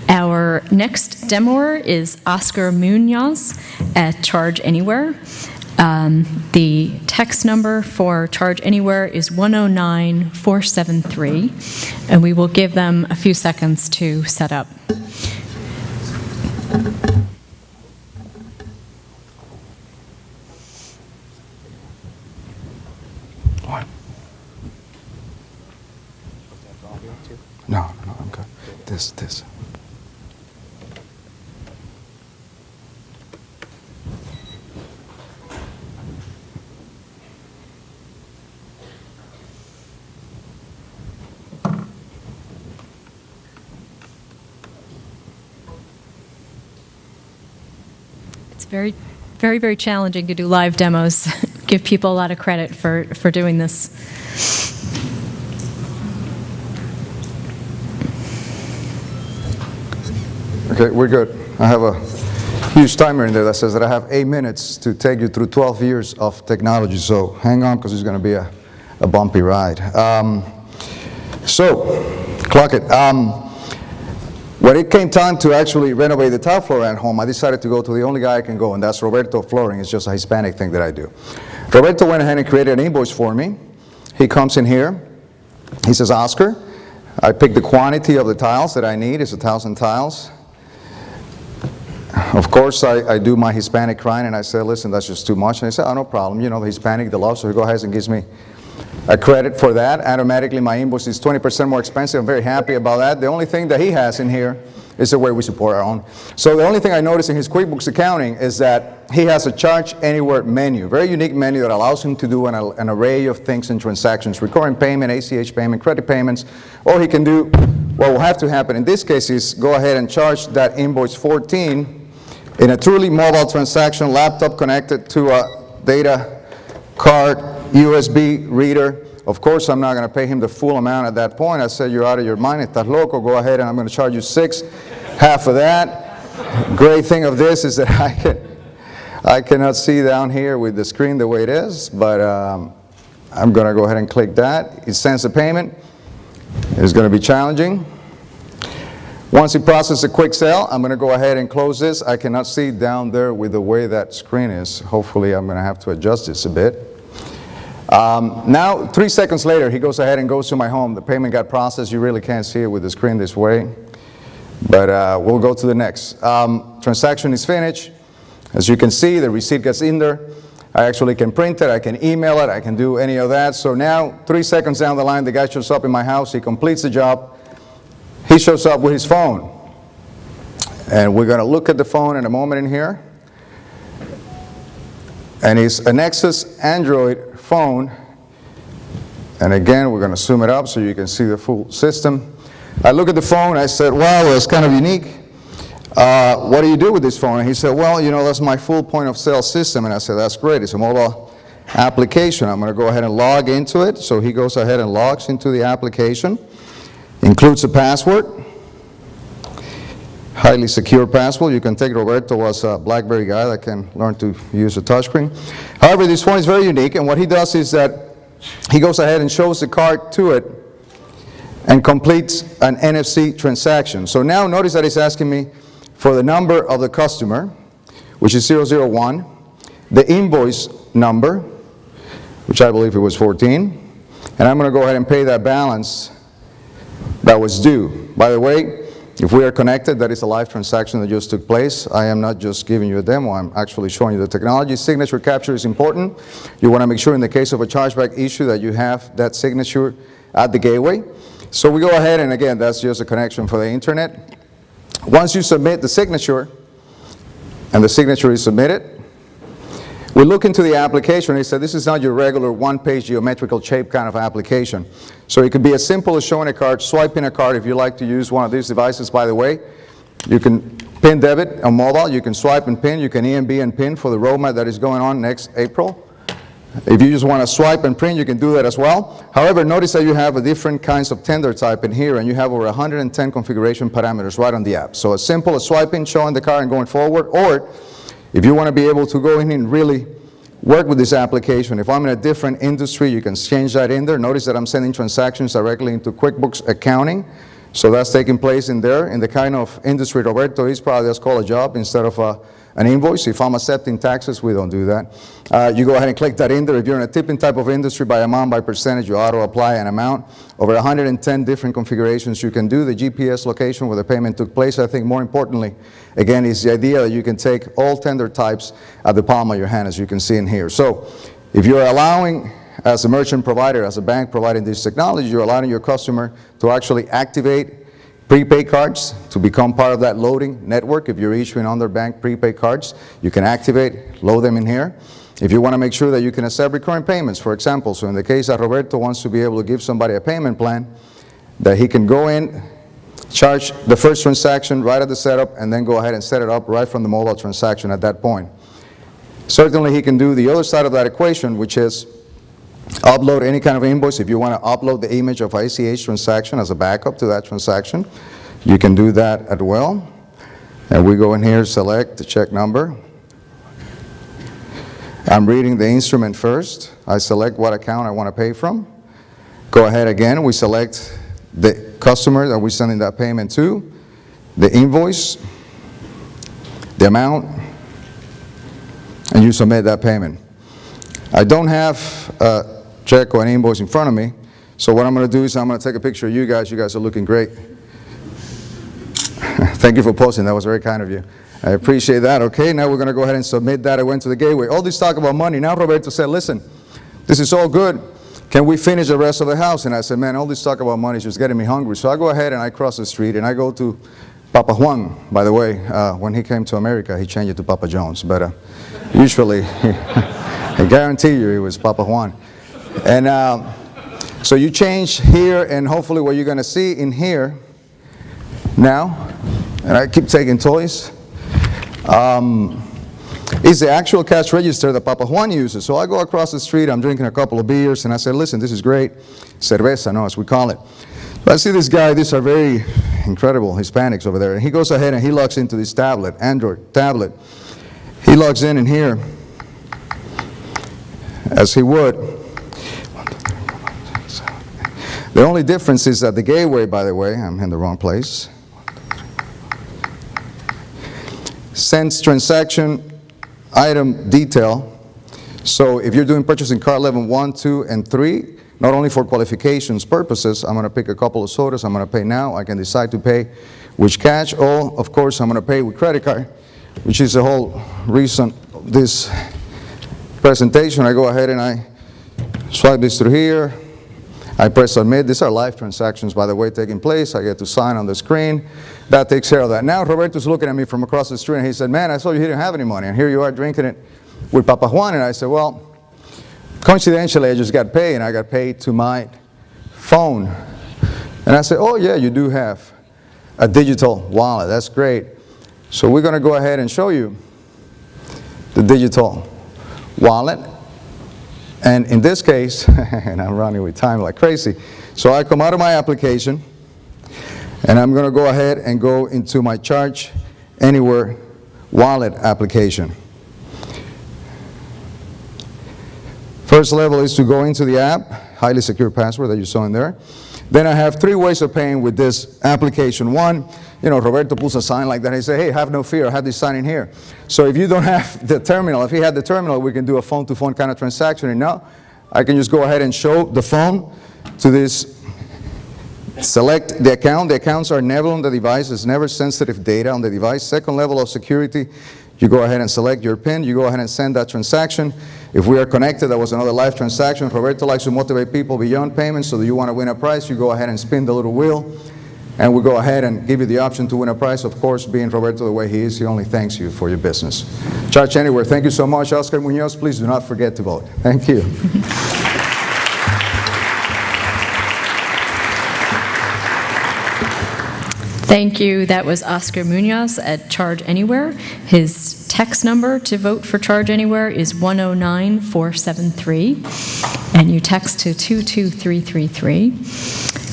Our next demoer is Oscar Munoz at Charge Anywhere. The text number for Charge Anywhere is 109473, and we will give them a few seconds to set up. What? No, I'm good. This. It's very, very challenging to do live demos. Give people a lot of credit for doing this. Okay, we're good. I have a huge timer in there that says that I have 8 minutes to take you through 12 years of technology, so hang on because it's going to be a bumpy ride. So, clock it. When it came time to actually renovate the tile floor at home, I decided to go to the only guy I can go, and that's Roberto Flooring. It's just a Hispanic thing that I do. Roberto went ahead and created an invoice for me. He comes in here. He says, Oscar, I picked the quantity of the tiles that I need. It's 1,000 tiles. Of course, I do my Hispanic crying, and I said, listen, that's just too much. And he said, oh, no problem. You know, the Hispanic, the love, so he goes ahead and gives me a credit for that. Automatically, my invoice is 20% more expensive. I'm very happy about that. The only thing that he has in here is the way we support our own. So the only thing I noticed in his QuickBooks accounting is that he has a Charge Anywhere menu, very unique menu that allows him to do an array of things and transactions, recurring payment, ACH payment, credit payments, or he can do, what will have to happen in this case is go ahead and charge that invoice 14 in a truly mobile transaction, laptop connected to a data card, USB reader. Of course, I'm not going to pay him the full amount at that point. I said, you're out of your mind. Estás loco. Go ahead, and I'm going to charge you half of that. Great thing of this is that I cannot see down here with the screen the way it is, but I'm going to go ahead and click that. It sends the payment. It's going to be challenging. Once he processes a quick sale, I'm going to go ahead and close this. I cannot see down there with the way that screen is. Hopefully, I'm going to have to adjust this a bit. Now, 3 seconds later, he goes ahead and goes to my home. The payment got processed. You really can't see it with the screen this way. But we'll go to the next. Transaction is finished. As you can see, the receipt gets in there. I actually can print it. I can email it. I can do any of that. So now, 3 seconds down the line, the guy shows up in my house. He completes the job. He shows up with his phone. And we're going to look at the phone in a moment in here. And it's a Nexus Android phone. And again, we're going to zoom it up so you can see the full system. I look at the phone. I said, wow, it's kind of unique. What do you do with this phone? And he said, well, you know, that's my full point of sale system. And I said, that's great. It's a mobile application. I'm going to go ahead and log into it. So he goes ahead and logs into the application. Includes a password. Highly secure password. You can take Roberto as a BlackBerry guy that can learn to use a touchscreen. However, this phone is very unique, and what he does is that he goes ahead and shows the card to it and completes an NFC transaction. So now notice that it's asking me for the number of the customer, which is 001, the invoice number, which I believe it was 14, and I'm going to go ahead and pay that balance that was due. By the way, if we are connected, that is a live transaction that just took place. I am not just giving you a demo, I'm actually showing you the technology. Signature capture is important. You want to make sure in the case of a chargeback issue that you have that signature at the gateway. So we go ahead, and again, that's just a connection for the internet. Once you submit the signature, and the signature is submitted, we look into the application, and he said, this is not your regular one-page geometrical shape kind of application. So it could be as simple as showing a card, swiping a card. If you like to use one of these devices, by the way, you can pin debit on mobile, you can swipe and pin, you can EMB and pin for the roadmap that is going on next April. If you just want to swipe and print, you can do that as well. However, notice that you have a different kinds of tender type in here, and you have over 110 configuration parameters right on the app. So as simple as swiping, showing the card, and going forward, or if you want to be able to go in and really work with this application, if I'm in a different industry, you can change that in there. Notice that I'm sending transactions directly into QuickBooks accounting. So that's taking place in there. In the kind of industry Roberto is, probably just call a job instead of an invoice. If I'm accepting taxes, we don't do that. You go ahead and click that in there. If you're in a tipping type of industry, by amount, by percentage, you auto-apply an amount. Over 110 different configurations you can do. The GPS location where the payment took place. I think more importantly, again, is the idea that you can take all tender types at the palm of your hand, as you can see in here. So if you're allowing, as a merchant provider, as a bank providing this technology, you're allowing your customer to actually activate prepaid cards to become part of that loading network. If you're issuing on their bank prepaid cards, you can activate, load them in here. If you want to make sure that you can accept recurring payments, for example, so in the case that Roberto wants to be able to give somebody a payment plan, that he can go in, charge the first transaction right at the setup, and then go ahead and set it up right from the mobile transaction at that point. Certainly he can do the other side of that equation, which is upload any kind of invoice. If you want to upload the image of ACH transaction as a backup to that transaction, you can do that as well. And we go in here, select the check number. I'm reading the instrument first. I select what account I want to pay from. Go ahead again, we select the customer that we're sending that payment to, the invoice, the amount, and you submit that payment. I don't have a check or an invoice in front of me, so what I'm going to do is I'm going to take a picture of you guys. You guys are looking great. Thank you for posting. That was very kind of you. I appreciate that. Okay, now we're going to go ahead and submit that. I went to the gateway. All this talk about money. Now Roberto said, listen, this is all good. Can we finish the rest of the house? And I said, man, all this talk about money is just getting me hungry. So I go ahead and I cross the street and I go to Papa Juan. By the way, when he came to America, he changed it to Papa John's. But usually, I guarantee you it was Papa Juan. And so you change here, and hopefully what you're going to see in here now, and I keep taking toys, is the actual cash register that Papa Juan uses. So I go across the street, I'm drinking a couple of beers, and I said, listen, this is great. Cerveza, no, as we call it. But I see this guy, these are very incredible Hispanics over there, and he goes ahead and he logs into this tablet, Android tablet. He logs in here, as he would. The only difference is that the gateway, by the way, I'm in the wrong place, sends transaction item detail. So if you're doing purchasing card level 1, 2, and 3, not only for qualifications purposes, I'm going to pick a couple of sodas, I'm going to pay now, I can decide to pay with cash, or of course I'm going to pay with credit card, which is the whole reason of this presentation. I go ahead and I swipe this through here, I press submit. These are live transactions, by the way, taking place. I get to sign on the screen. That takes care of that. Now Roberto's looking at me from across the street and he said, man, I saw you didn't have any money, and here you are drinking it with Papa Juan. And I said, well, coincidentally, I just got paid, and I got paid to my phone. And I said, oh yeah, you do have a digital wallet. That's great. So we're going to go ahead and show you the digital wallet. And in this case, and I'm running with time like crazy, so I come out of my application, and I'm going to go ahead and go into my Charge Anywhere wallet application. First level is to go into the app, highly secure password that you saw in there. Then I have 3 ways of paying with this application. One, you know, Roberto puts a sign like that. He said, hey, have no fear, I have this sign in here. So if you don't have the terminal, if he had the terminal, we can do a phone-to-phone kind of transaction. And now I can just go ahead and show the phone to this, select the account. The accounts are never on the device. There's never sensitive data on the device. Second level of security, you go ahead and select your PIN. You go ahead and send that transaction. If we are connected, that was another live transaction. Roberto likes to motivate people beyond payments, so that you want to win a prize, you go ahead and spin the little wheel, and we go ahead and give you the option to win a prize. Of course, being Roberto the way he is, he only thanks you for your business. Charge Anywhere, thank you so much. Oscar Munoz, please do not forget to vote. Thank you. Thank you. That was Oscar Munoz at Charge Anywhere. His text number to vote for Charge Anywhere is 109473, and you text to 22333.